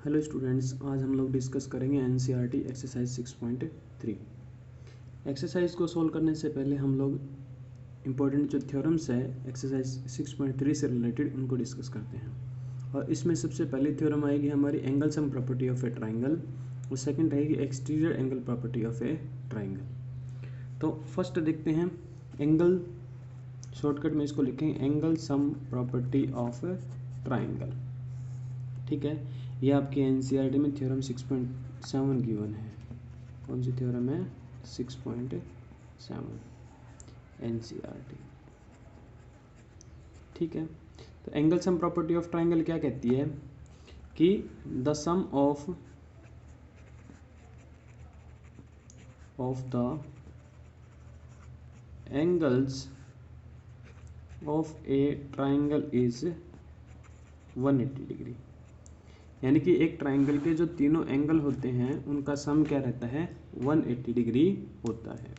Hello students, आज हम लोग डिस्कस करेंगे एनसीईआरटी एक्सरसाइज 6.3। एक्सरसाइज को सॉल्व करने से पहले हम लोग इम्पोर्टेंट जो थ्योरम्स है एक्सरसाइज 6.3 से रिलेटेड उनको डिस्कस करते हैं। और इसमें सबसे पहली थ्योरम आएगी हमारी angle sum property of a triangle, और सेकंड रहेगी exterior angle property of a triangle. तो फर्स्ट देखते हैं एंगल, शॉर्टकट में इसको लिखेंगे angle sum property of a triangle. ठीक है, ये आपके एनसीईआरटी में थ्योरम 6.7 गिवन है। कौन सी थ्योरम है? 6.7 एनसीईआरटी। ठीक है, तो angle sum property of triangle क्या कहती है कि the sum of the angles of a triangle is 180 degree. यानी कि एक ट्राइंगल के जो तीनों एंगल होते हैं उनका सम क्या रहता है? 180 डिग्री होता है।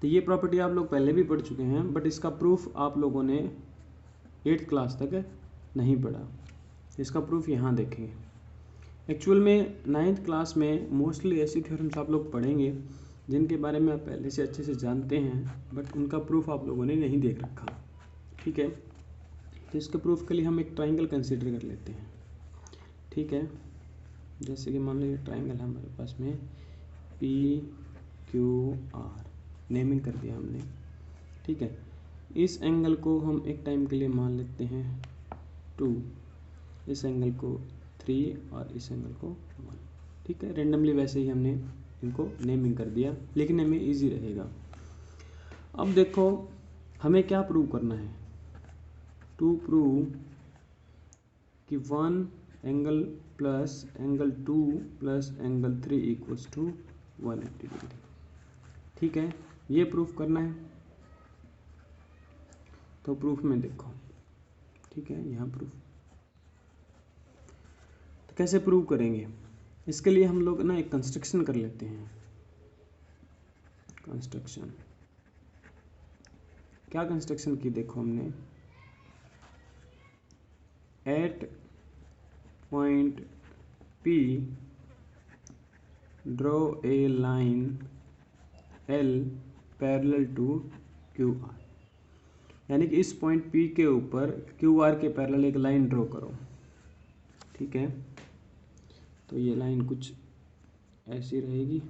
तो ये प्रॉपर्टी आप लोग पहले भी पढ़ चुके हैं, बट इसका प्रूफ आप लोगों ने 8th क्लास तक नहीं पढ़ा। इसका प्रूफ यहाँ देखेंगे। एक्चुअल में 9th क्लास में मोस्टली ऐसी थ्योरम्स आप लोग पढ़ेंगे जिनके बारे में आप पहले से अच्छे से जानते हैं, बट उनका प्रूफ आप लोगों ने नहीं देख रखा। ठीक है, तो इसके प्रूफ के लिए हम एक ट्राइंगल कंसिडर कर लेते हैं। ठीक है, जैसे कि मान लो ये ट्राइंगल है हमारे पास में PQR, नेमिंग कर दिया हमने। ठीक है, इस एंगल को हम एक टाइम के लिए मान लेते हैं 2, इस एंगल को 3 और इस एंगल को 1। ठीक है, रेंडमली वैसे ही हमने इनको नेमिंग कर दिया, लिखने में इजी रहेगा। अब देखो हमें क्या प्रूव करना है? टू प्रूव कि 1 angle plus angle 2 plus angle 3 equals to 180 degree. ठीक है, ये प्रूफ करना है। तो प्रूफ में देखो, ठीक है, यहाँ प्रूफ तो कैसे प्रूव करेंगे? इसके लिए हम लोग ना एक कंस्ट्रक्शन कर लेते हैं। कंस्ट्रक्शन क्या कंस्ट्रक्शन की? देखो हमने at point P draw a line L parallel to QR। यानी कि इस पॉइंट P के ऊपर QR के पैरेलल एक लाइन ड्रॉ करो। ठीक है, तो ये लाइन कुछ ऐसी रहेगी,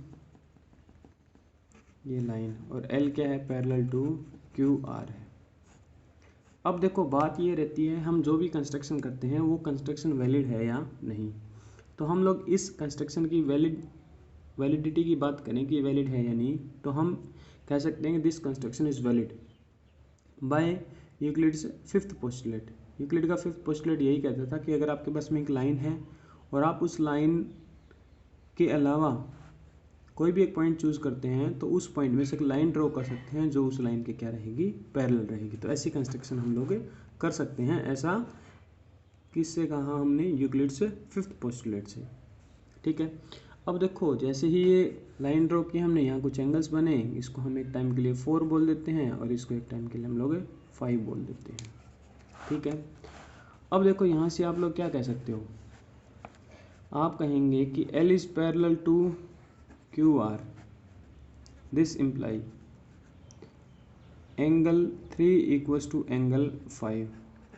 ये लाइन, और L क्या है? पैरेलल टू QR है। अब देखो बात ये रहती है, हम जो भी कंस्ट्रक्शन करते हैं वो कंस्ट्रक्शन वैलिड है या नहीं। तो हम लोग इस कंस्ट्रक्शन की वैलिडिटी की बात करें कि वैलिड है या नहीं, तो हम कह सकते हैं कि this construction is valid by Euclid's 5th postulate. Euclid का 5th पोस्टुलेट यही कहता था कि अगर आपके पास में एक लाइन है और आप उस लाइन के अलावा कोई भी एक पॉइंट चूज करते हैं तो उस पॉइंट में से एक लाइन ड्रॉ कर सकते हैं जो उस लाइन के क्या रहेगी? पैरेलल रहेगी। तो ऐसी कंस्ट्रक्शन हम लोग कर सकते हैं। ऐसा किससे कहा हमने? यूक्लिड्स 5th पोस्टुलेट से। ठीक है, अब देखो जैसे ही ये लाइन ड्रॉ की हमने, यहाँ कुछ एंगल्स बने, इसको हम एक टाइम के लिए 4 बोल देते हैं और इसको एक टाइम के लिए हम लोग 5 बोल देते हैं। ठीक है, अब देखो यहाँ से आप लोग क्या कह सकते हो? आप कहेंगे कि L is parallel to QR, this imply angle 3 equals to angle 5,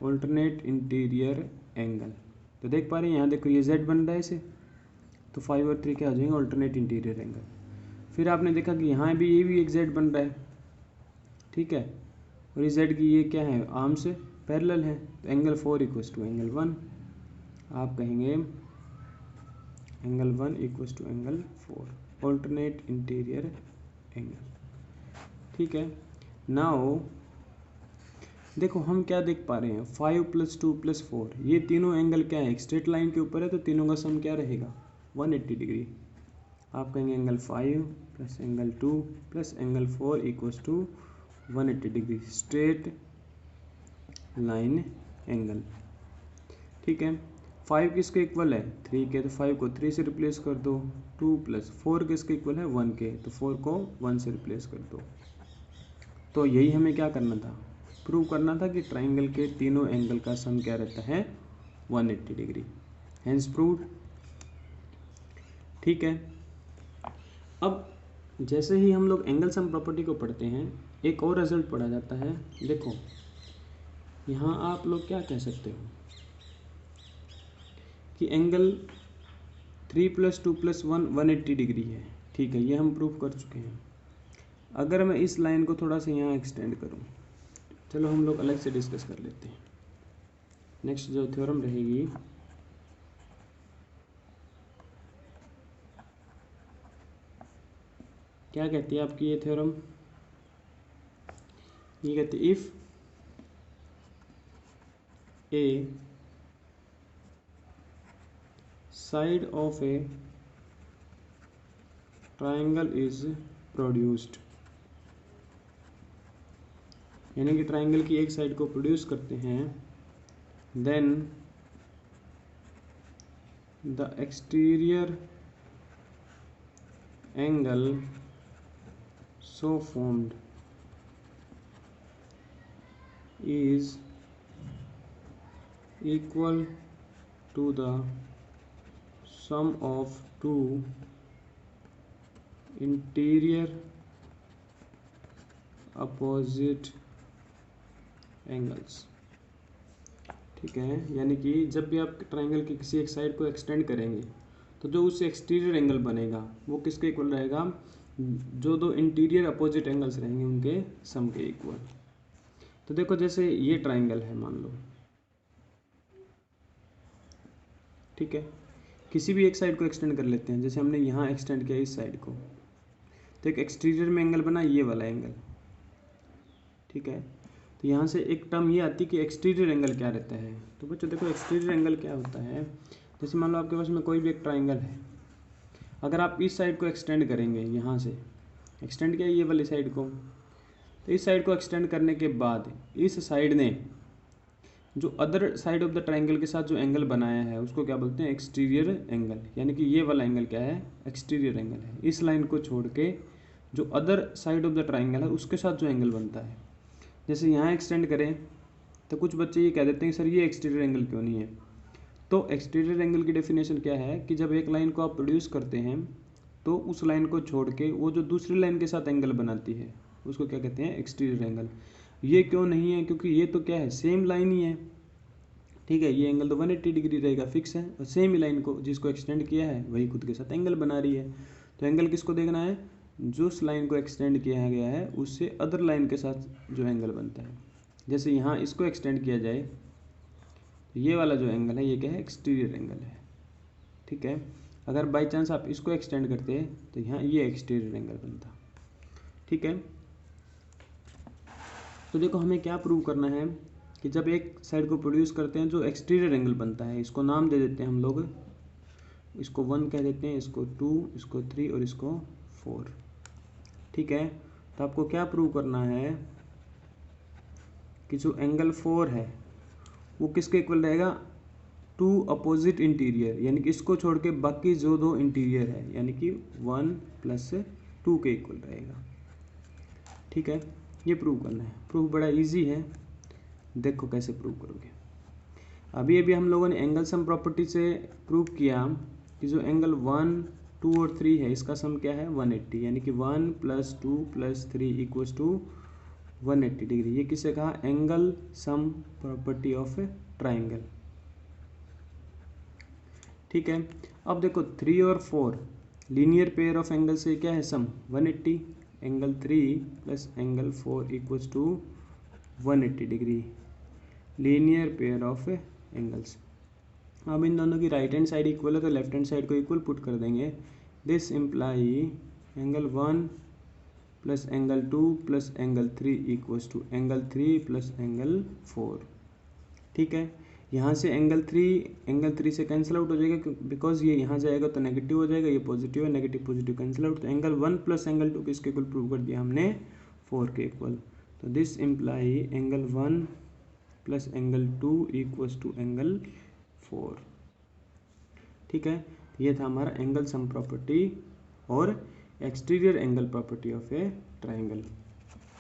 alternate interior angle। तो देख पा रहे हैं यहाँ, देखो ये Z बन रहा है इसे, तो 5 और 3 क्या हो जाएंगे? Alternate interior angle. फिर आपने देखा कि यहाँ भी ये भी एक Z बन रहा है। ठीक है, और ये Z की ये क्या है? आर्म से पैरेलल है, तो एंगल 4 इक्वल्स टू एंगल 1। आप कहेंगे angle 1 equals to angle 4, alternate interior angle. ठीक है, नाउ देखो हम क्या देख पा रहे हैं? 5 + 2 + 4, ये तीनों एंगल क्या है? एक स्ट्रेट लाइन के ऊपर है, तो तीनों का सम क्या रहेगा? 180 डिग्री। आप कहेंगे angle 5 + angle 2 + angle 4 equals to 180 degree, straight line angle. ठीक है, 5 किसके इक्वल है? 3 के, तो 5 को 3 से रिप्लेस कर दो। 2 + 4 किसके इक्वल है? 1 के, तो 4 को 1 से रिप्लेस कर दो। तो यही हमें क्या करना था? प्रूव करना था कि ट्राइंगल के तीनों एंगल का सम क्या रहता है? 180 डिग्री, हैंस प्रूव्ड। ठीक है, अब जैसे ही हम लोग एंगल सम प्रॉपर्टी को पढ़ते हैं एक और रिजल्ट पढ़ा जाता है। देखो यहाँ आप लोग क्या कह सकते हो कि एंगल 3 + 2 + 1 180 डिग्री है। ठीक है, ये हम प्रूफ कर चुके हैं। अगर मैं इस लाइन को थोड़ा सा यहाँ एक्सटेंड करूँ, चलो हम लोग अलग से डिस्कस कर लेते हैं। नेक्स्ट जो थ्योरम रहेगी, क्या कहती है आपकी ये थ्योरम? ये कहती है if A side of a triangle is produced, यानी कि ट्राइंगल की एक साइड को प्रोड्यूस करते हैं, then the exterior angle so formed is equal to the sum of two interior opposite angles। ठीक है, यानी कि जब भी आप ट्राइंगल की किसी एक साइड को एक्सटेंड करेंगे तो जो उससे एक्सटीरियर एंगल बनेगा वो किसके इक्वल रहेगा? जो दो इंटीरियर अपोजिट एंगल्स रहेंगे उनके सम के इक्वल। तो देखो जैसे ये ट्राइंगल है मान लो, ठीक है, किसी भी एक साइड को एक्सटेंड कर लेते हैं, जैसे हमने यहाँ एक्सटेंड किया इस साइड को, तो एक एक्सटीरियर में एंगल बना ये वाला एंगल। ठीक है, तो यहाँ से एक टर्म ये आती है कि एक्सटीरियर एंगल क्या रहता है। तो बच्चों देखो एक्सटीरियर एंगल क्या होता है, जैसे मान लो आपके पास में कोई भी एक ट्राइंगल है, अगर आप इस साइड को एक्सटेंड करेंगे, यहाँ से एक्सटेंड किया ये वाली साइड को, तो इस साइड को एक्सटेंड करने के बाद इस साइड ने जो other side of the triangle के साथ जो एंगल बनाया है उसको क्या बोलते हैं? Exterior angle. यानी कि ये वाला एंगल क्या है? एक्सटीरियर एंगल है। इस लाइन को छोड़ के जो other side of the triangle है उसके साथ जो एंगल बनता है, जैसे यहाँ एक्सटेंड करें तो कुछ बच्चे ये कह देते हैं सर ये एक्सटीरियर एंगल क्यों नहीं है। तो एक्सटीरियर एंगल की डेफिनेशन क्या है कि जब एक लाइन को आप प्रोड्यूस करते हैं तो उस लाइन को छोड़ के वो जो दूसरी लाइन के साथ एंगल बनाती है उसको क्या कहते हैं? Exterior angle. ये क्यों नहीं है? क्योंकि ये तो क्या है? सेम लाइन ही है। ठीक है, ये एंगल तो 180 डिग्री रहेगा, फिक्स है, और सेम ही लाइन को जिसको एक्सटेंड किया है वही खुद के साथ एंगल बना रही है। तो एंगल किसको देखना है? जो उस लाइन को एक्सटेंड किया गया है उससे अदर लाइन के साथ जो एंगल बनता है। जैसे यहाँ इसको एक्सटेंड किया जाए तो ये वाला जो एंगल है ये क्या है? एक्सटीरियर एंगल है। ठीक है, अगर बाई चांस आप इसको एक्सटेंड करते तो यहाँ ये एक्सटीरियर एंगल बनता। ठीक है, तो देखो हमें क्या प्रूव करना है कि जब एक साइड को प्रोड्यूस करते हैं जो एक्सटीरियर एंगल बनता है, इसको नाम दे देते हैं हम लोग, इसको 1 कह देते हैं, इसको 2, इसको 3 और इसको 4। ठीक है, तो आपको क्या प्रूव करना है कि जो एंगल 4 है वो किसके इक्वल रहेगा? 2 अपोजिट इंटीरियर, यानी कि इसको छोड़ के बाकी जो दो इंटीरियर है यानी कि 1 + 2 के इक्वल रहेगा। ठीक है, ये प्रूव करना है। प्रूफ बड़ा इजी है, देखो कैसे प्रूव करोगे। अभी अभी हम लोगों ने एंगल सम प्रॉपर्टी से प्रूव किया कि जो एंगल 1, 2 और 3 है इसका सम क्या है? 180, यानी कि 1 + 2 + 3 = 180 डिग्री। ये किसे कहा? Angle sum property of a triangle. ठीक है, अब देखो 3 और 4 लीनियर पेयर ऑफ एंगल से क्या है सम? 180। Angle 3 + angle 4 = 180 degree, linear pair of angles. अब इन दोनों की राइट हैंड साइड इक्वल है तो लेफ्ट हैंड साइड को इक्वल पुट कर देंगे। This imply angle 1 + angle 2 + angle 3 = angle 3 + angle 4। ठीक है, यहाँ से एंगल 3 से कैंसिल आउट हो जाएगा बिकॉज ये यहाँ जाएगा तो नेगेटिव हो जाएगा, ये पॉजिटिव है, नेगेटिव पॉजिटिव कैंसिल आउट। तो एंगल 1 + एंगल 2 किसके इक्वल प्रूव कर दिया हमने? 4 के इक्वल। तो this imply angle 1 + angle 2 = angle 4। ठीक है, ये था हमारा एंगल सम प्रॉपर्टी और exterior angle property of a triangle.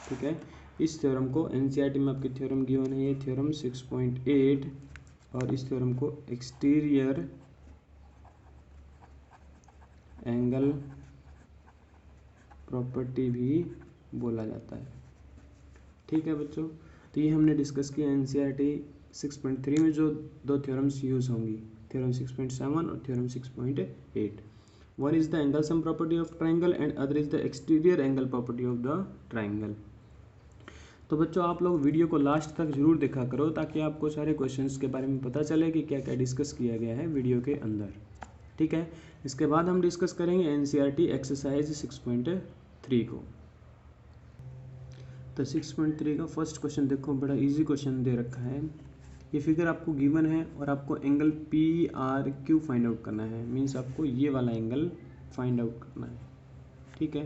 ठीक है, इस थ्योरम को एनसीईआरटी में आपकी थ्योरम गिवन है, ये थ्योरम 6.8, और इस थ्योरम को एक्सटीरियर एंगल प्रॉपर्टी भी बोला जाता है। ठीक है बच्चों, तो ये हमने डिस्कस किया एनसीईआरटी 6.3 में जो दो थ्योरम्स यूज़ होंगी, थ्योरम 6.7 और theorem 6.8। One is the angle sum property of triangle and other is the exterior angle property of the triangle. तो बच्चों आप लोग वीडियो को लास्ट तक जरूर देखा करो ताकि आपको सारे क्वेश्चंस के बारे में पता चले कि क्या क्या डिस्कस किया गया है वीडियो के अंदर। ठीक है, इसके बाद हम डिस्कस करेंगे एनसीईआरटी एक्सरसाइज 6.3 को। तो 6.3 का फर्स्ट क्वेश्चन देखो, बड़ा इजी क्वेश्चन दे रखा है। ये फिगर आपको गिवन है और आपको angle P R Q find out करना है, मीन्स आपको ये वाला एंगल फाइंड आउट करना है। ठीक है,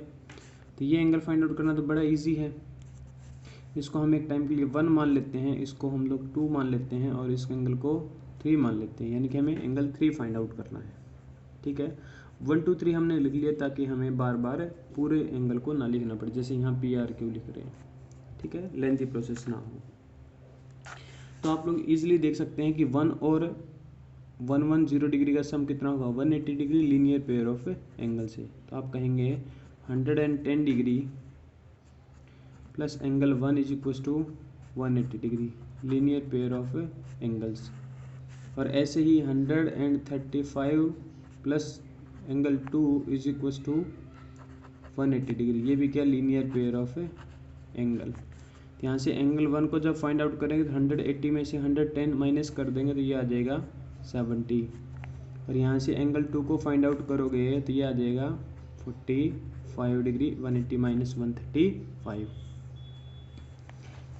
तो ये एंगल फाइंड आउट करना तो बड़ा इजी है। इसको हम एक टाइम के लिए 1 मान लेते हैं, इसको हम लोग 2 मान लेते हैं और इस एंगल को 3 मान लेते हैं, यानी कि हमें एंगल 3 फाइंड आउट करना है। ठीक है, 1 2 3 हमने लिख लिया ताकि हमें बार बार पूरे एंगल को ना लिखना पड़े, जैसे यहाँ पी आर क्यू लिख रहे हैं। ठीक है, लेंथी प्रोसेस ना हो। तो आप लोग इजीली देख सकते हैं कि 1 और 110 डिग्री का सम कितना होगा, 180 degree linear pair of angle से। तो आप कहेंगे 110 degree plus angle 1 is equal to 180 degree linear pair of angles. और ऐसे ही 135 plus angle 2 is equal to 180 degree, ये भी क्या लीनियर पेयर ऑफ एंगल। यहाँ से एंगल 1 को जब फाइंड आउट करेंगे तो 180 में से 110 माइनस कर देंगे तो ये आ जाएगा 70। और यहाँ से एंगल 2 को फाइंड आउट करोगे तो ये आ जाएगा 45 डिग्री, 180 माइनस 135।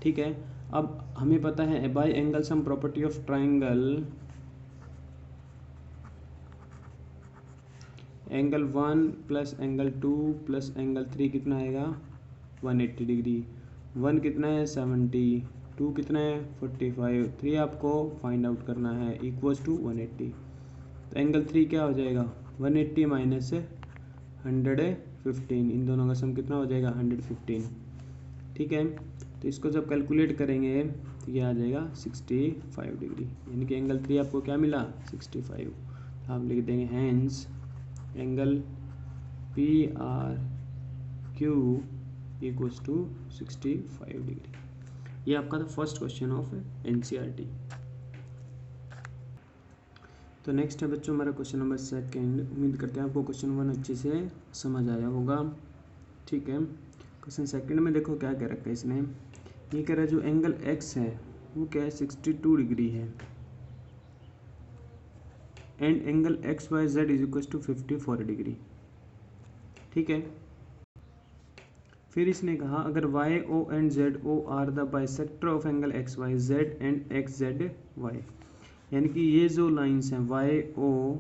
ठीक है, अब हमें पता है by angle sum property of triangle, angle 1 plus angle 2 plus angle 3 कितना आएगा 180 डिग्री। 1 कितना है 70, 2 कितना है 45, 3 आपको फाइंड आउट करना है इक्वल्स टू 180। तो एंगल 3 क्या हो जाएगा 180 माइनस 115, इन दोनों का सम कितना हो जाएगा 115। ठीक है, तो इसको जब कैलकुलेट करेंगे तो ये आ जाएगा 65 डिग्री, यानी कि एंगल 3 आपको क्या मिला 65। तो आप लिख देंगे hence angle P R Q equals to 65 degree. ये आपका था फर्स्ट क्वेश्चन ऑफ एनसीईआरटी। तो नेक्स्ट है बच्चों हमारा क्वेश्चन नंबर 2। उम्मीद करते हैं आपको क्वेश्चन 1 अच्छे से समझ आया होगा। ठीक है, क्वेश्चन 2 में देखो क्या कह रखा है इसने, ये कह रहा है जो एंगल एक्स है वो क्या है 62 डिग्री है and angle X Y Z is equal to 54 degree. ठीक है, फिर इसने कहा अगर Y O and Z O are the bisector of angle X Y Z and X Z Y, यानी कि ये जो लाइंस हैं वाई ओ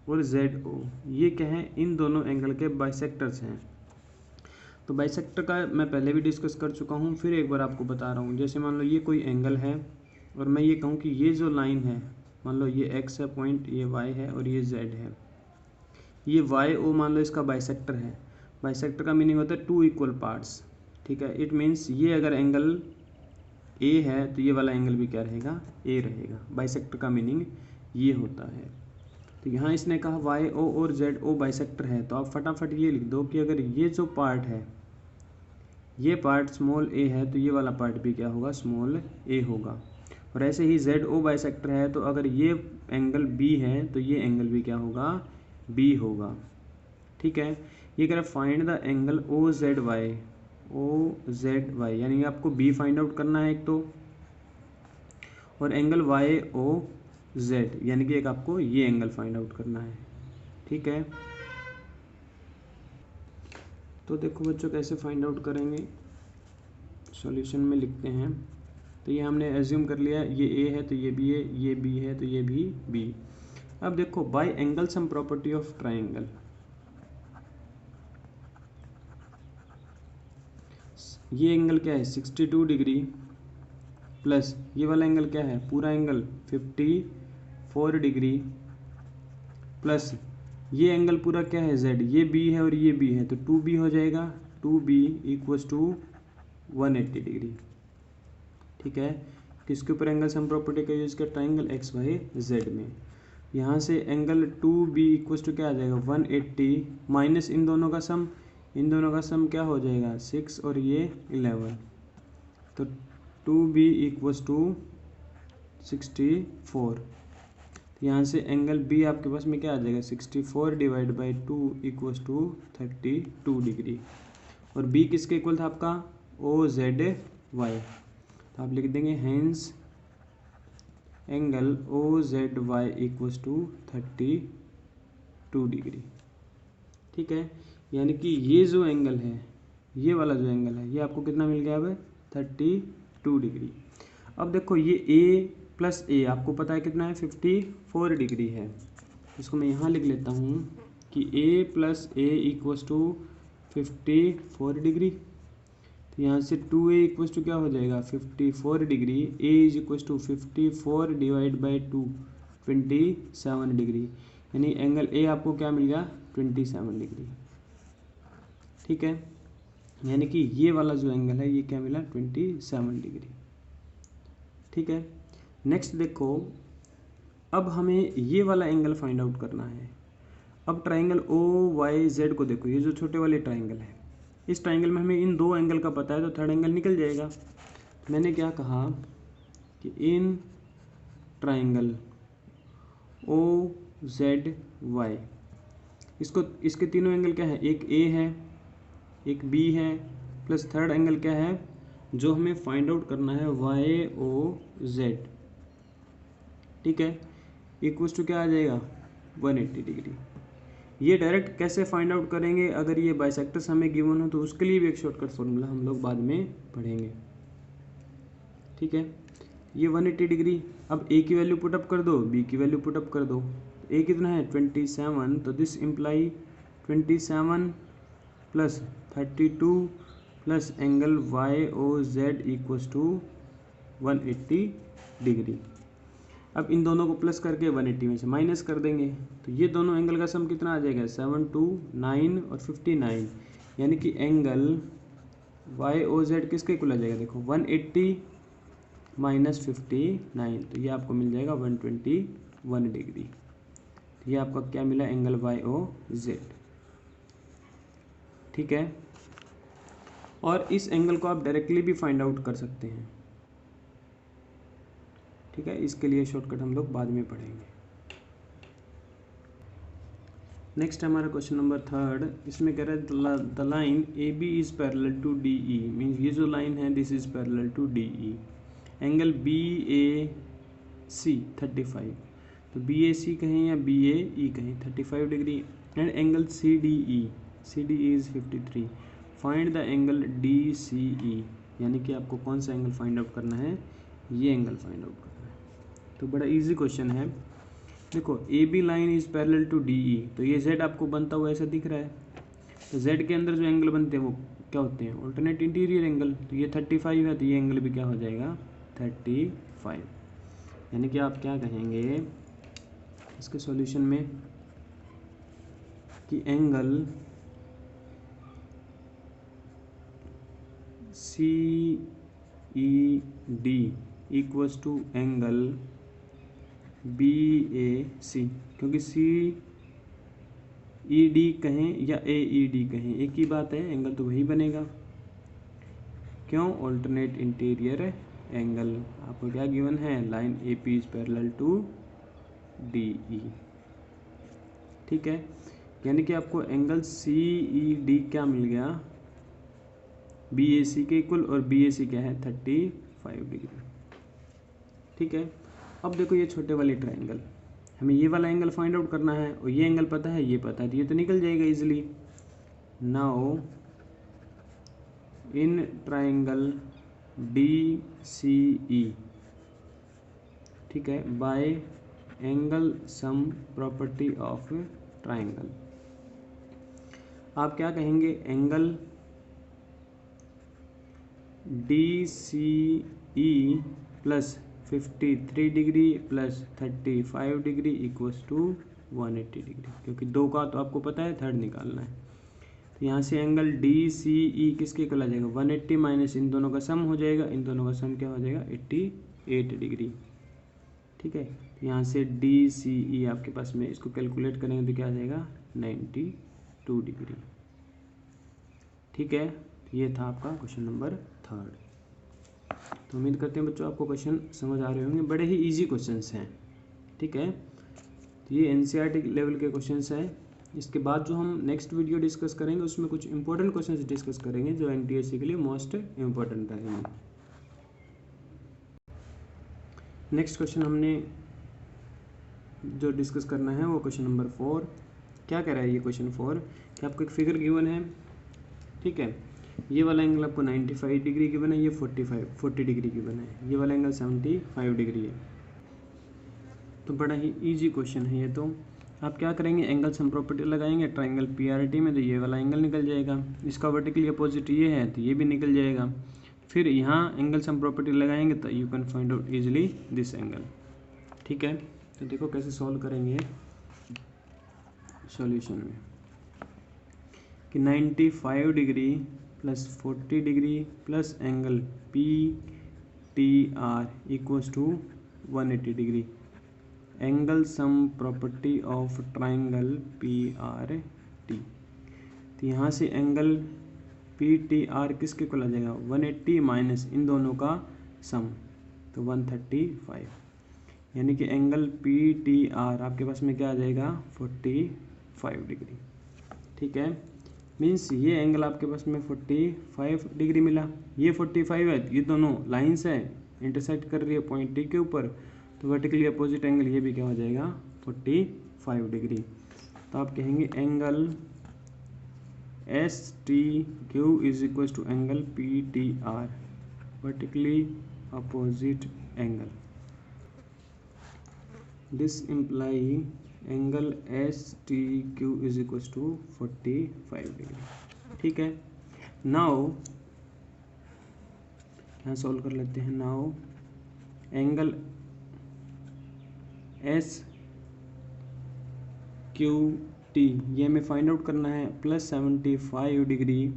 और जेड ओ ये क्या है इन दोनों एंगल के बाइसेक्टर्स हैं। तो बाइसेक्टर का मैं पहले भी डिस्कस कर चुका हूँ, फिर एक बार आपको बता रहा हूँ। जैसे मान लो ये कोई एंगल है और मैं ये कहूँ कि ये जो लाइन है मान लो ये एक्स है पॉइंट, ये वाई है और ये जेड है, ये वाई ओ मान लो इसका बाइसेक्टर है। बाइसेक्टर का मीनिंग होता है 2 इक्वल पार्ट्स। ठीक है, इट मीन्स ये अगर एंगल ए है तो ये वाला एंगल भी क्या रहेगा ए रहेगा। बाइसेक्टर का मीनिंग ये होता है। तो यहाँ इसने कहा वाई ओ और जेड ओ बाइसेक्टर है, तो आप फटाफट ये लिख दो कि अगर ये जो पार्ट है ये पार्ट स्मॉल ए है तो ये वाला पार्ट भी क्या होगा स्मॉल ए होगा। और ऐसे ही जेड ओ बाइसेक्टर है तो अगर ये एंगल बी है तो ये एंगल भी क्या होगा बी होगा। ठीक है, ये कह रहा है find the angle O Z Y, यानी आपको बी फाइंड आउट करना है एक तो, और एंगल वाई ओ जेड यानी कि एक आपको ये एंगल फाइंड आउट करना है। ठीक है, तो देखो बच्चों कैसे फाइंड आउट करेंगे, सॉल्यूशन में लिखते हैं। तो ये हमने एज्यूम कर लिया ये ए है तो ये बी है, ये बी है तो ये भी बी। अब देखो bye angle sum property of triangle, ये एंगल क्या है 62 डिग्री प्लस ये वाला एंगल क्या है पूरा एंगल 54 डिग्री प्लस ये एंगल पूरा क्या है z, ये b है और ये b है तो 2b हो जाएगा, 2b इक्वल्स टू 180 डिग्री। ठीक है, किसके ऊपर एंगल सम प्रॉपर्टी का यूज किया ट्राइंगल एक्स वाई जेड में। यहाँ से एंगल 2B इक्वल टू क्या आ जाएगा 180 माइनस इन दोनों का सम, इन दोनों का सम क्या हो जाएगा 6 और ये 11, तो 2B इक्वल टू 64। यहाँ से एंगल B आपके पास में क्या आ जाएगा 64 divide by 2 equal to 32 degree. और B किसके इक्वल था आपका OZY, तो आप लिख देंगे hence angle OZY equal to 32 degree. ठीक है, यानी कि ये जो एंगल है, ये वाला जो एंगल है, ये आपको कितना मिल गया अब 32 डिग्री। अब देखो ये A प्लस ए आपको पता है कितना है 54 डिग्री है, इसको मैं यहाँ लिख लेता हूँ कि A plus A equals to 54 degree. तो यहाँ से 2A इक्वल्स टू क्या हो जाएगा 54 degree, A is equals to 54 divide by 2 27 degree, यानी एंगल A आपको क्या मिल गया 27 डिग्री। ठीक है, यानी कि ये वाला जो एंगल है ये क्या मिला 27 डिग्री। ठीक है, नेक्स्ट देखो, अब हमें ये वाला एंगल फाइंड आउट करना है। अब ट्राइंगल OYZ को देखो, ये जो छोटे वाले ट्राइंगल है, इस ट्राइंगल में हमें इन दो एंगल का पता है तो थर्ड एंगल निकल जाएगा। मैंने क्या कहा कि इन ट्राइंगल OZY इसको, इसके तीनों एंगल क्या है, एक A है, एक B है, प्लस थर्ड एंगल क्या है जो हमें फाइंड आउट करना है YOZ। ठीक है, इक्वल्स टू क्या आ जाएगा 180 डिग्री। ये डायरेक्ट कैसे फाइंड आउट करेंगे, अगर ये बाइसेक्टर्स हमें गिवन हो तो उसके लिए भी एक शॉर्टकट फॉर्मूला हम लोग बाद में पढ़ेंगे। ठीक है, ये 180 डिग्री। अब A की वैल्यू पुटअप कर दो, B की वैल्यू पुटअप कर दो। A कितना है 27, तो this imply 27 plus 32 plus angle YOZ equals to 180 degree. अब इन दोनों को प्लस करके 180 में से माइनस कर देंगे, तो ये दोनों एंगल का सम कितना आ जाएगा 7, 2, 9 और 59, यानी कि एंगल YOZ किसके इक्वल आ जाएगा, देखो 180 माइनस 59, तो ये आपको मिल जाएगा 121 डिग्री। तो ये आपका क्या मिला एंगल YOZ। ठीक है, और इस एंगल को आप डायरेक्टली भी फाइंड आउट कर सकते हैं। ठीक है, इसके लिए शॉर्टकट हम लोग बाद में पढ़ेंगे। नेक्स्ट हमारा क्वेश्चन नंबर 3, इसमें कह रहा है the line AB is parallel to DE, means ये जो लाइन है this is parallel to DE। Angle BAC 35, तो BAC कहें या BAE कहें 35 degree, and angle CDE is 53। Find the angle DCE, यानी कि आपको कौन सा एंगल फाइंड आउट करना है, ये एंगल फाइंड आउट करना है। तो बड़ा इजी क्वेश्चन है। देखो AB line is parallel to DE, तो ये Z आपको बनता हुआ ऐसा दिख रहा है, तो Z के अंदर जो एंगल बनते हैं वो क्या होते हैं ऑल्टरनेट इंटीरियर एंगल। तो ये 35 है, तो ये एंगल भी क्या हो जाएगा 35, यानी कि आप क्या कहेंगे इसके सॉल्यूशन में कि angle CED equals to angle BAC, क्योंकि CED कहें या AED कहें एक ही बात है, एंगल तो वही बनेगा। क्यों, ऑल्टरनेट इंटीरियर एंगल। आपको क्या गिवन है, line AP is parallel to DE। ठीक है, यानी कि आपको एंगल CED क्या मिल गया BAC के इक्वल, और BAC क्या है 35 डिग्री। ठीक है, अब देखो ये छोटे वाले ट्राइंगल, हमें ये वाला एंगल फाइंड आउट करना है और ये एंगल पता है, ये पता है, तो ये तो निकल जाएगा easily. Now in triangle DCE, ठीक है, by angle sum property of triangle, आप क्या कहेंगे angle DCE plus 53 degree plus 35 degree equals to 180 degree, क्योंकि दो का तो आपको पता है थर्ड निकालना है। तो यहाँ से एंगल DCE किसके इक्वल आ जाएगा 180 माइनस इन दोनों का सम हो जाएगा, इन दोनों का सम क्या हो जाएगा 88 डिग्री। ठीक है, यहाँ से DCE आपके पास में, इसको कैलकुलेट करेंगे तो क्या आ जाएगा 92 डिग्री। ठीक है, तो ये था आपका क्वेश्चन नंबर 3। तो उम्मीद करते हैं बच्चों आपको क्वेश्चन समझ आ रहे होंगे, बड़े ही इजी क्वेश्चंस हैं। ठीक है, तो ये NCERT लेवल के क्वेश्चंस हैं। इसके बाद जो हम नेक्स्ट वीडियो डिस्कस करेंगे उसमें कुछ इंपॉर्टेंट क्वेश्चंस डिस्कस करेंगे जो NTSC के लिए मोस्ट इम्पोर्टेंट रहेंगे। नेक्स्ट क्वेश्चन हमने जो डिस्कस करना है वो क्वेश्चन नंबर 4। क्या कह रहा है ये क्वेश्चन 4 कि आपको एक फिगर गिवन है। ठीक है, ये वाला एंगल आपको 95 डिग्री गिवन है, ये 40 डिग्री गिवन है, ये वाला एंगल 75 डिग्री है। तो बड़ा ही इजी क्वेश्चन है ये। तो आप क्या करेंगे, एंगल सम प्रॉपर्टी लगाएंगे ट्राइंगल PRT में, तो ये वाला एंगल निकल जाएगा। इसका वर्टिकली अपोजिट ये है तो ये भी निकल जाएगा। फिर यहाँ एंगल सम प्रॉपर्टी लगाएंगे तो you can find out easily this angle. ठीक है, तो देखो कैसे सॉल्व करेंगे सॉल्यूशन में कि 95 degree plus 40 degree plus angle PTR equals to 180 degree. Angle sum property of triangle PRT। तो यहाँ से एंगल PTR किसके को आ जाएगा 180 माइनस इन दोनों का सम, तो 135, यानी कि एंगल PTR आपके पास में क्या आ जाएगा 45 डिग्री। ठीक है, मीन्स ये एंगल आपके पास में 45 डिग्री मिला, ये 45 है, ये दोनों लाइंस है इंटरसेक्ट कर रही है पॉइंट टी के ऊपर, तो वर्टिकली अपोजिट एंगल ये भी क्या हो जाएगा 45 डिग्री। तो आप कहेंगे angle STQ is equal to angle PTR, vertically opposite angle. This imply angle STQ is equal to 45 degree. ठीक है, नाउ यहाँ सॉल्व कर लेते हैं। नाउ एंगल SQT ये हमें फाइंड आउट करना है, plus 75 degree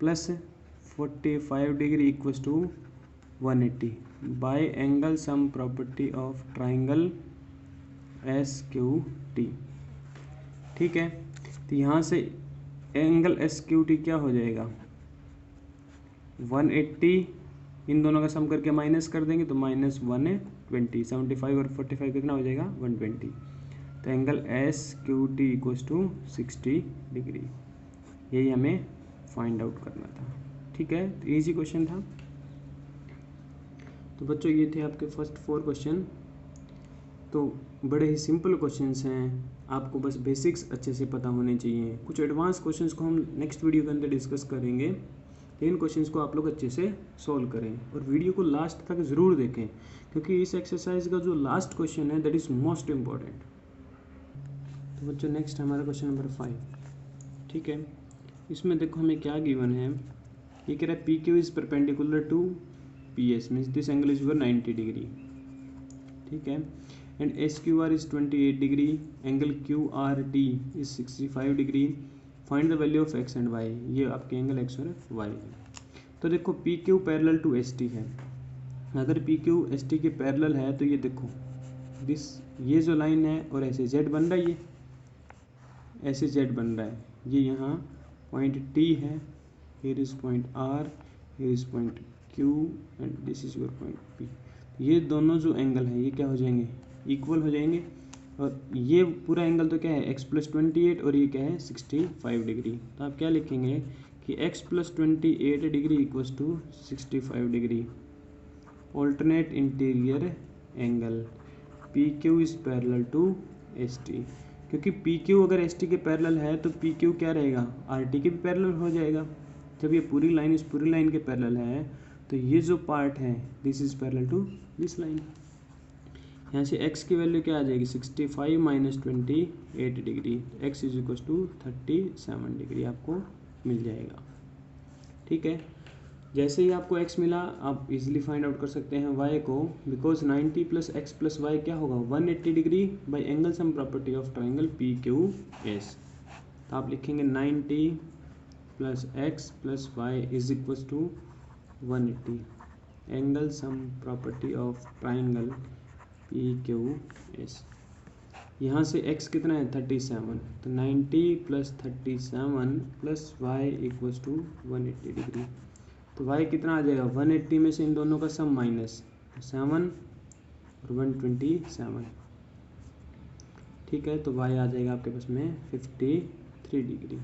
plus 45 degree equals to 180 by angle sum property of triangle SQT। ठीक है, तो यहाँ से एंगल SQT क्या हो जाएगा 180, इन दोनों का सम करके माइनस कर देंगे तो माइनस 120, 75 और 45 कितना हो जाएगा 120। तो angle SQT equals to 60 degree, यही हमें फाइंड आउट करना था। ठीक है, तो इजी क्वेश्चन था। तो बच्चों ये थे आपके फर्स्ट 4 क्वेश्चन। तो बड़े ही सिंपल क्वेश्चंस हैं, आपको बस बेसिक्स अच्छे से पता होने चाहिए। कुछ एडवांस क्वेश्चंस को हम नेक्स्ट वीडियो के अंदर डिस्कस करेंगे। इन क्वेश्चंस को आप लोग अच्छे से सॉल्व करें और वीडियो को लास्ट तक ज़रूर देखें, क्योंकि इस एक्सरसाइज का जो लास्ट क्वेश्चन है दैट इज़ मोस्ट इम्पॉर्टेंट। तो बच्चों नेक्स्ट हमारा क्वेश्चन नंबर 5। ठीक है, इसमें देखो हमें क्या गिवन है, ये कह रहा है PQ is perpendicular to PS means this angle is 90 degree. ठीक है, and SQR is 28 degree, angle QRT is 65 degree, find the value of x and y। ये आपके एंगल x और y है। तो देखो PQ पैरेलल टू ST है, अगर PQ ST के पैरेलल है तो ये देखो दिस ये जो लाइन है और ऐसे Z बन रहा है, ये ऐसे Z बन रहा है, ये यहाँ पॉइंट T है, here is point R, here is point Q and this is your point P। ये दोनों जो एंगल हैं ये क्या हो जाएंगे इक्वल हो जाएंगे, और ये पूरा एंगल तो क्या है x + 28 और ये क्या है 65 डिग्री। तो आप क्या लिखेंगे कि x + 28 degree equals to 65 degree. Alternate interior angle PQ is parallel to ST, क्योंकि PQ अगर ST के पैरेलल है तो PQ क्या रहेगा RT के भी पैरेलल हो जाएगा। जब ये पूरी लाइन इस पूरी लाइन के पैरेलल है तो ये जो पार्ट है this is parallel to this line. यहाँ से x की वैल्यू क्या आ जाएगी 65 minus 28 degree, x is equal to 37 degree आपको मिल जाएगा। ठीक है, जैसे ही आपको x मिला आप इजीली फाइंड आउट कर सकते हैं y को, बिकॉज 90 + x + y क्या होगा 180 degree by angle sum property of triangle PQS। तो आप लिखेंगे 90 + x + y is equal to 180 angle sum property of triangle PQS। यहाँ से x कितना है 37, तो 90 + 37 + y = 180 डिग्री। तो y कितना आ जाएगा 180 में से इन दोनों का सम माइनस 7 और 127, ठीक है। तो y आ जाएगा आपके पास में 53 डिग्री।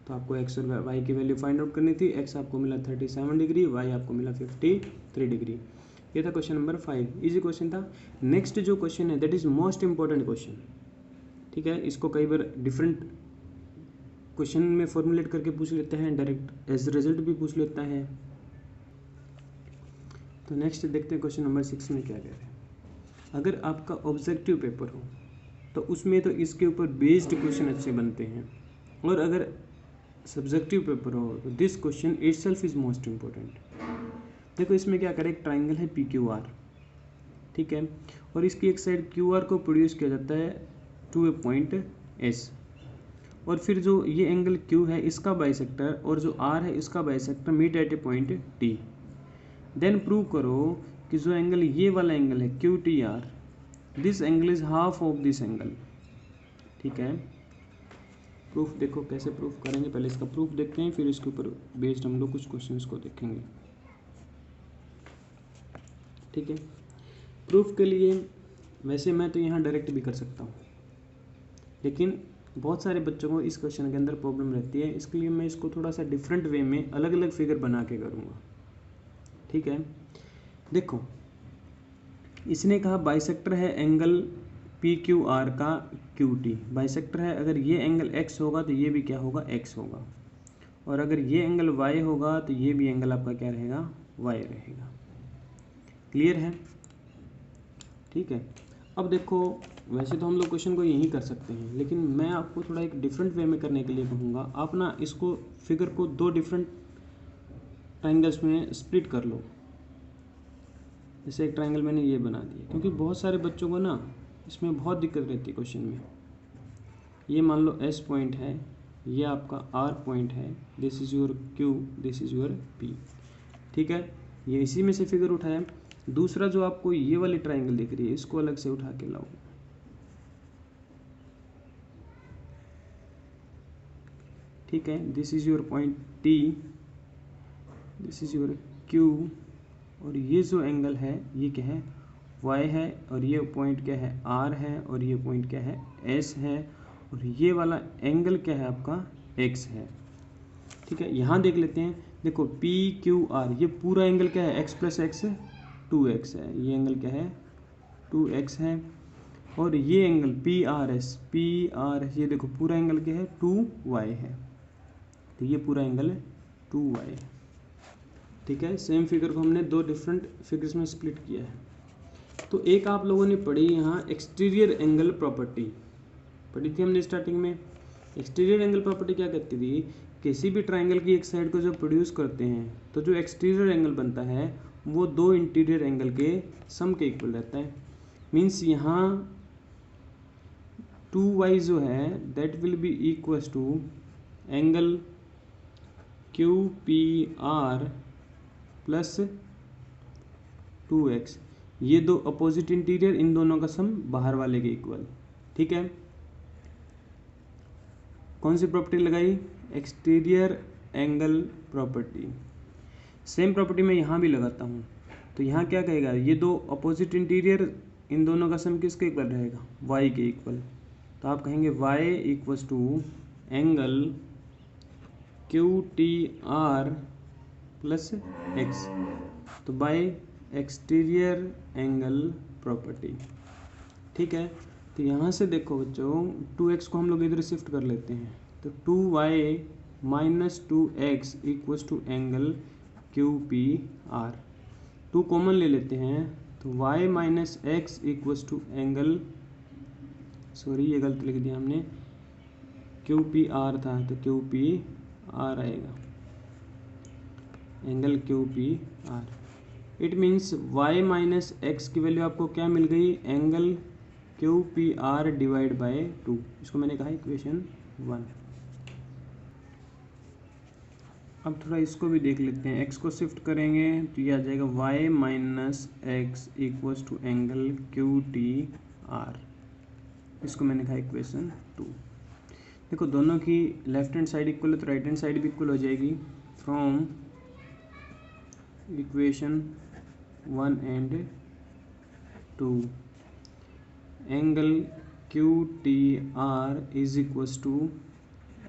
तो आपको x और y की वैल्यू फाइंड आउट करनी थी। x आपको मिला 37 डिग्री, y आपको मिला 53 डिग्री। ये था क्वेश्चन नंबर 5, इजी क्वेश्चन था। नेक्स्ट जो क्वेश्चन है that is most important question, ठीक है। इसको कई बार डिफरेंट क्वेश्चन में फॉर्मुलेट करके पूछ लेते हैं, डायरेक्ट एज रिजल्ट भी पूछ लेता है। तो नेक्स्ट देखते हैं क्वेश्चन नंबर 6 में क्या कह रहे हैं। अगर आपका ऑब्जेक्टिव पेपर हो तो उसमें तो इसके ऊपर बेस्ड क्वेश्चन अच्छे बनते हैं, और अगर सब्जेक्टिव पेपर हो तो this question itself is most important. देखो इसमें क्या करें, एक ट्राइंगल है PQR, ठीक है, और इसकी एक साइड QR को प्रोड्यूस किया जाता है टू ए पॉइंट S, और फिर जो ये एंगल Q है इसका बाइसेक्टर और जो R है इसका bisector meet at a point T। Then prove करो कि जो एंगल ये वाला एंगल है QTR, this angle is half of this angle, ठीक है। प्रूफ देखो कैसे प्रूफ करेंगे, पहले इसका प्रूफ देखते हैं, फिर इसके ऊपर बेस्ड हम लोग कुछ क्वेश्चंस को देखेंगे, ठीक है। प्रूफ के लिए वैसे मैं तो यहाँ डायरेक्ट भी कर सकता हूँ, लेकिन बहुत सारे बच्चों को इस क्वेश्चन के अंदर प्रॉब्लम रहती है, इसके लिए मैं इसको थोड़ा सा डिफरेंट वे में अलग अलग फिगर बना के करूँगा, ठीक है। देखो इसने कहा बाइसेक्टर है एंगल PQR का QT, बाइसेक्टर है, अगर ये एंगल X होगा तो ये भी क्या होगा X होगा, और अगर ये एंगल Y होगा तो ये भी एंगल आपका क्या रहेगा Y रहेगा। क्लियर है, ठीक है। अब देखो वैसे तो हम लोग क्वेश्चन को यही कर सकते हैं, लेकिन मैं आपको थोड़ा एक डिफरेंट वे में करने के लिए कहूँगा। आप ना इसको फिगर को दो डिफरेंट ट्राइंगल्स में स्प्लिट कर लो। जैसे एक ट्राइंगल मैंने ये बना दिया, क्योंकि बहुत सारे बच्चों को ना इसमें बहुत दिक्कत रहती है क्वेश्चन में। ये मान लो S पॉइंट है, ये आपका R पॉइंट है, this is your Q, this is your P, ठीक है। ये इसी में से फिगर उठाया। दूसरा जो आपको ये वाली ट्राइंगल दिख रही है इसको अलग से उठा के लाओ, ठीक है। This is your point T, this is your Q, और ये जो एंगल है ये क्या है Y है, और ये पॉइंट क्या है R है, और ये पॉइंट क्या है S है, और ये वाला एंगल क्या है आपका X है, ठीक है। यहाँ देख लेते हैं, देखो PQR ये पूरा एंगल क्या है x + x 2x है, ये एंगल क्या है 2x है, और ये एंगल PRS ये देखो पूरा एंगल क्या है 2y है, तो ये पूरा एंगल 2y है, ठीक है। सेम फिगर को हमने दो डिफरेंट फिगर्स में स्प्लिट किया है। तो एक आप लोगों ने पढ़ी यहाँ एक्सटीरियर एंगल प्रॉपर्टी पढ़ी थी हमने स्टार्टिंग में। एक्सटीरियर एंगल प्रॉपर्टी क्या कहती थी, किसी भी ट्राइंगल की एक साइड को जब प्रोड्यूस करते हैं तो जो एक्सटीरियर एंगल बनता है वो दो इंटीरियर एंगल के सम के इक्वल रहता है। मीन्स यहाँ 2y जो है that will be equals to angle QPR plus 2x, ये दो अपोजिट इंटीरियर, इन दोनों का सम बाहर वाले के इक्वल, ठीक है। कौन सी प्रॉपर्टी लगाई, exterior angle property. Same property मैं यहाँ भी लगाता हूँ, तो यहाँ क्या कहेगा, ये दो अपोजिट इंटीरियर, इन दोनों का सम किसके इक्वल रहेगा y के इक्वल, तो आप कहेंगे y equals to angle QTR plus x, तो बाय एक्सटीरियर एंगल प्रॉपर्टी, ठीक है। तो यहाँ से देखो बच्चों 2x को हम लोग इधर शिफ्ट कर लेते हैं, तो 2y minus 2x equals to angle QPR, 2 common ले लेते हैं, तो y minus x equals to angle, sorry ये गलत लिख दिया हमने, QPR था तो QPR आएगा, angle QPR। It means y minus x की वैल्यू आपको क्या मिल गई, एंगल QPR डिवाइड बाय 2, इसको मैंने कहा इक्वेशन 1। अब थोड़ा इसको भी देख लेते हैं। x को शिफ्ट करेंगे तो ये आ जाएगा y minus x equals to angle Q T R. इसको मैंने कहा इक्वेशन 2। देखो दोनों की लेफ्ट हैंड साइड इक्वल है तो राइट हैंड साइड भी इक्वल हो जाएगी। From equation 1 and 2 angle Q T R is equals to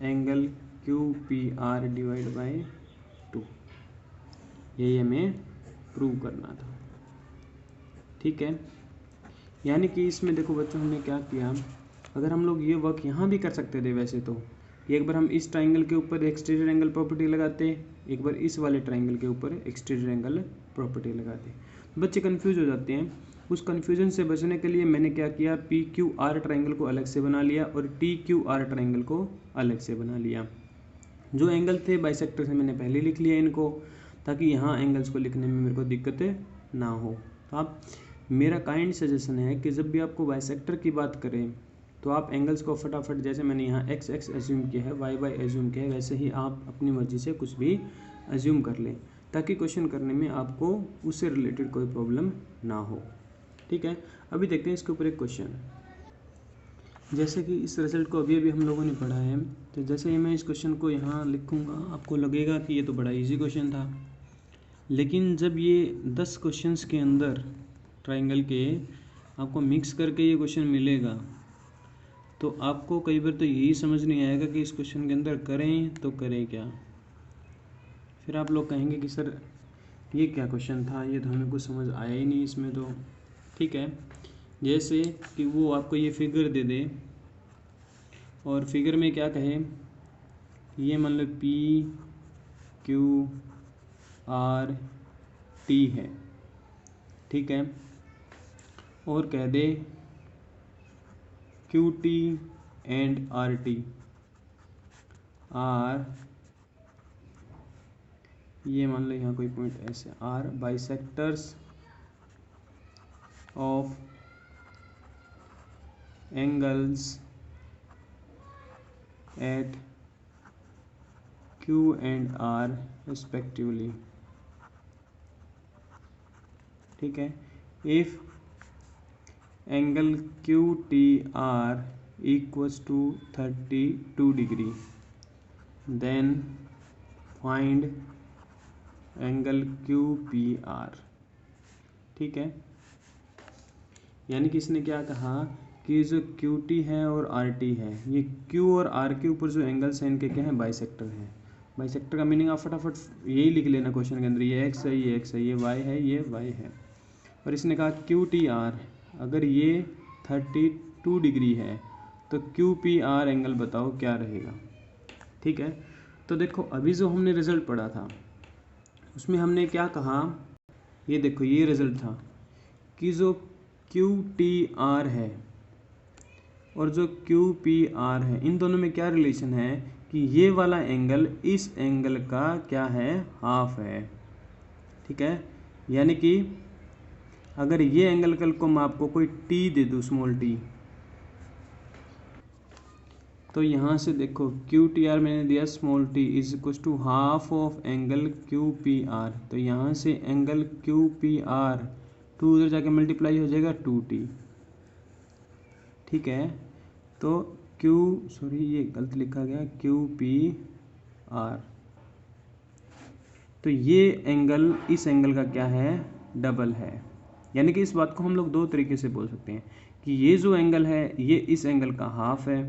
angle Q P R divide by 2। यही हमें प्रूव करना था। ठीक है, यानी कि इसमें देखो बच्चों हमने क्या किया, अगर हम लोग ये वर्क यहाँ भी कर सकते थे वैसे तो, एक बार हम इस ट्राइंगल के ऊपर एक्सटीरियर एंगल प्रॉपर्टी लगाते, एक बार इस वाले ट्राइंगल के ऊपर एक्सटीरियर एंगल प्रॉपर्टी लगाते। बच्चे कंफ्यूज हो जाते हैं। उस कन्फ्यूजन से बचने के लिए मैंने क्या किया, पी क्यू आर ट्राइंगल को अलग से बना लिया और टी क्यू आर ट्राइंगल को अलग से बना लिया। जो एंगल थे बाइसेक्टर से मैंने पहले लिख लिया इनको, ताकि यहाँ एंगल्स को लिखने में मेरे को दिक्कत ना हो। तो आप, मेरा काइंड सजेशन है कि जब भी आपको बाइसेक्टर की बात करें तो आप एंगल्स को फटाफट, जैसे मैंने यहाँ एक्स एक्स एज्यूम किया है, वाई वाई एज्यूम किया है, वैसे ही आप अपनी मर्जी से कुछ भी एज्यूम कर लें, ताकि क्वेश्चन करने में आपको उससे रिलेटेड कोई प्रॉब्लम ना हो। ठीक है, अभी देखते हैं इसके ऊपर एक क्वेश्चन। जैसे कि इस रिजल्ट को अभी हम लोगों ने पढ़ा है, तो जैसे ही मैं इस क्वेश्चन को यहाँ लिखूँगा आपको लगेगा कि ये तो बड़ा इजी क्वेश्चन था, लेकिन जब ये 10 क्वेश्चंस के अंदर ट्राइंगल के आपको मिक्स करके ये क्वेश्चन मिलेगा तो आपको कई बार तो यही समझ नहीं आएगा कि इस क्वेश्चन के अंदर करें तो करें क्या। फिर आप लोग कहेंगे कि सर ये क्या क्वेश्चन था, ये तो हमें कुछ समझ आया ही नहीं इसमें तो। ठीक है, जैसे कि वो आपको ये फिगर दे दे और फिगर में क्या कहे, ये मान लो पी क्यू आर टी है, ठीक है, और कह दे Q T and R T R, ये मान लो यहाँ कोई पॉइंट ऐसे, R bisectors of angles at Q and R respectively. ठीक है, if angle Q T R equals to 32 degree then find angle Q P R. ठीक है, यानी कि इसने क्या कहा कि जो क्यू टी है और आर टी है, ये क्यू और आर के ऊपर जो एंगल्स हैं इनके क्या हैं, बाइसेक्टर हैं। बाइसेक्टर का मीनिंग आप फटाफट यही लिख लेना क्वेश्चन के अंदर, ये एक्स है, ये एक्स है, ये वाई है, ये वाई है। और इसने कहा क्यू टी आर, अगर ये 32 डिग्री है तो क्यू पी आर एंगल बताओ क्या रहेगा। ठीक है, तो देखो अभी जो हमने रिजल्ट पढ़ा था उसमें हमने क्या कहा, ये देखो ये रिजल्ट था कि जो क्यू टी आर है और जो क्यू पी आर है, इन दोनों में क्या रिलेशन है कि ये वाला एंगल इस एंगल का क्या है, हाफ है। ठीक है, यानी कि अगर ये एंगल कल को मैं आपको कोई टी दे दूँ, स्मॉल टी, तो यहाँ से देखो क्यू टी आर मैंने दिया small T is equal to half of angle Q P R, तो यहाँ से एंगल क्यू पी आर 2 उधर जाके मल्टीप्लाई हो जाएगा 2t। ठीक है, तो ये गलत लिखा गया, क्यू पी आर, तो ये एंगल इस एंगल का क्या है, डबल है। यानी कि इस बात को हम लोग दो तरीके से बोल सकते हैं कि ये जो एंगल है ये इस एंगल का हाफ है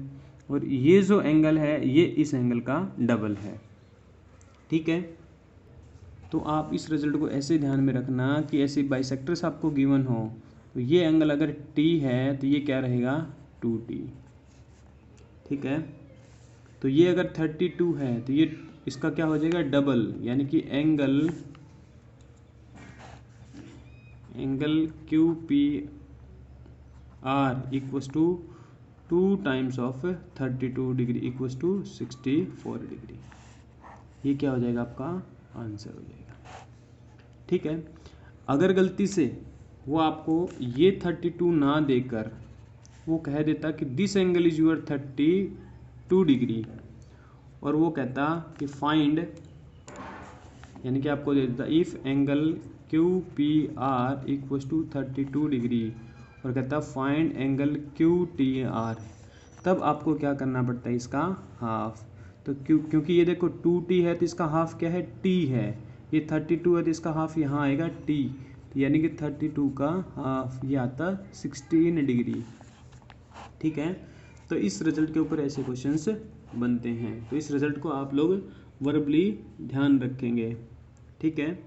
और ये जो एंगल है ये इस एंगल का डबल है। ठीक है, तो आप इस रिजल्ट को ऐसे ध्यान में रखना कि ऐसे बाइसेक्टर्स आपको गिवन हो तो ये एंगल अगर t है तो ये क्या रहेगा, 2t। ठीक है, तो ये अगर 32 है तो ये इसका क्या हो जाएगा, डबल, यानी कि angle Q P R equals to 2 times of 32 degree equals to 64 degree. ये क्या हो जाएगा, आपका आंसर हो जाएगा। ठीक है, अगर गलती से वो आपको ये 32 ना देकर वो कह देता कि this angle is your 32 degree और वो कहता कि फाइंड यानी कि आपको दे देता if angle Q P R equals to 32 degree और कहता find angle Q T R, तब आपको क्या करना पड़ता है इसका हाफ। तो क्योंकि ये देखो 2t है तो इसका हाफ क्या है t है, ये 32 है तो इसका हाफ यहाँ आएगा t, तो यानी कि 32 का हाफ ये आता 16 डिग्री। ठीक है, तो इस रिजल्ट के ऊपर ऐसे क्वेश्चंस बनते हैं, तो इस रिजल्ट को आप लोग वर्बली ध्यान रखेंगे। ठीक है,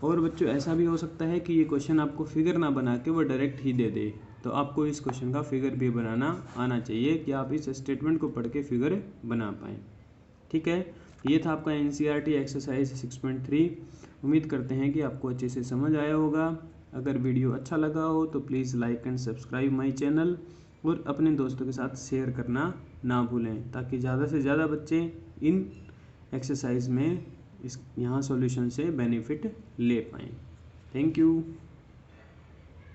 और बच्चों ऐसा भी हो सकता है कि ये क्वेश्चन आपको फिगर ना बना के वो डायरेक्ट ही दे दे, तो आपको इस क्वेश्चन का फिगर भी बनाना आना चाहिए कि आप इस स्टेटमेंट को पढ़ के फिगर बना पाएँ। ठीक है, ये था आपका NCERT एक्सरसाइज 6.3। उम्मीद करते हैं कि आपको अच्छे से समझ आया होगा। अगर वीडियो अच्छा लगा हो तो please like and subscribe my channel और अपने दोस्तों के साथ शेयर करना ना भूलें, ताकि ज़्यादा से ज़्यादा बच्चे इन एक्सरसाइज में यहाँ सॉल्यूशन से बेनिफिट ले पाएँ। Thank you.